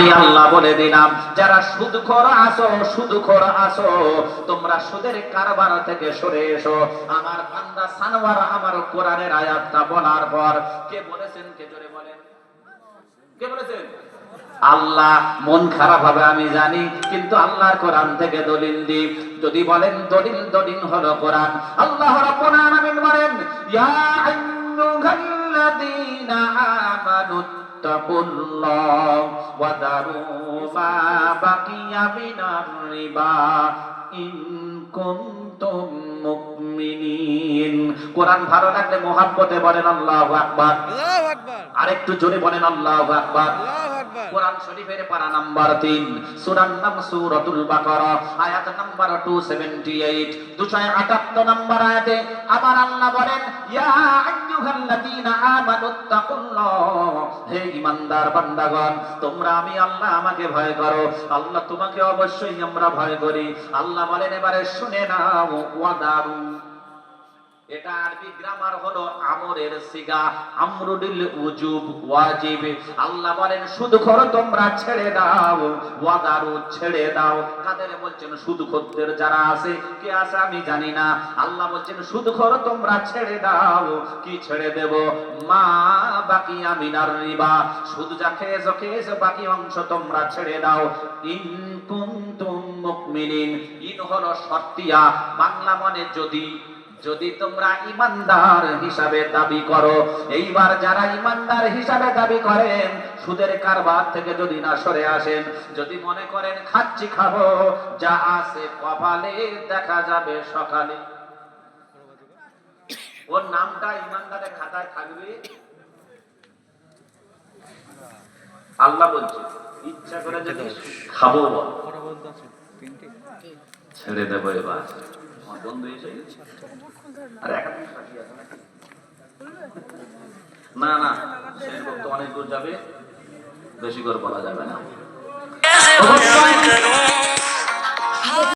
আমি আল্লাহ বলে দিলাম, যারা সুদখোর আছো, তোমরা সুদের কারবার থেকে সরে এসো। আমার বান্দা সানোয়ার আমার কোরআনের আয়াতটা বলার পর কে বলেছেন, কে জোরে বলেন, কে বলেছেন? আল্লাহ। মন খারাপ হবে আমি জানি, কিন্তু আল্লাহর কোরআন থেকে দলিল দি। যদি বলেন দলিল হলো কোরআন। আল্লাহ রাব্বুল আলামিন বলেন, ইয়া আইয়ুহাল্লাযীনা আমানু তাকুল্লাহ ওয়া দারু মা বাকিয়া মিনার রিবা ইন কুনতুম মুমিনিন। কোরআন ভালো লাগলে মোহাব্বতে বলেন আল্লাহু আকবার, আল্লাহু আকবার। আরেকটু জোরে বলেন আল্লাহু আকবার, আল্লাহু আকবার। কোরআন শরীফের পারা নাম্বার 3, সূরার নাম সূরাতুল বাকারা, আয়াত নাম্বার 278, 278 নাম্বার আয়াতে আমার আল্লাহ বলেন, ইয়া আইয়ুহাল্লাযীনা আমানুত্তাকুল্লাহ, হে ঈমানদার বান্দাগণ, তোমরা আমি আল্লাহ আমাকে ভয় করো। আল্লাহ তোমাকে অবশ্যই আমরা ভয় করি। আল্লাহ বলেন, এবারে শুনে নাও, ওয়াদারু, এটা আরবি গ্রামার হলো আমরের সিগা, আমরুল উজুব, ওয়াজিব। আল্লাহ বলেন সুদখোর তোমরা ছেড়ে দাও, ওয়াদারু ছেড়ে দাও। কাদের বলছেন? সুদখোরদের যারা আছে, কে আছে আমি জানি না। আল্লাহ বলছেন সুদখোর তোমরা ছেড়ে দাও। কি ছেড়ে দেব? মা বাকিয়া মিনার রিবা, সুদ যা খেয়েছো বাকি অংশ তোমরা ছেড়ে দাও। ইন কুনতুম মুমিনিন, ইন হলো শর্তিয়া, বাংলা মানে যদি তোমরা ইমানদার হিসাবে দাবি করো। এইবার যারা ইমানদার হিসাবে দাবি করেন, সুদের কারবার থেকে যদি না সরে আসেন, যদি মনে করেন খাচ্ছি খাবো, যা আছে কপালে দেখা যাবে সকালে, ওর নামটা ইমানদারের খাতায় থাকবে। আল্লাহ বলছে ইচ্ছা করে যদি খাবো ছেড়ে দেবো। এবার বন্ধু এসে না সে তো অনেক দূর যাবে, বেশি করে বলা যাবে না।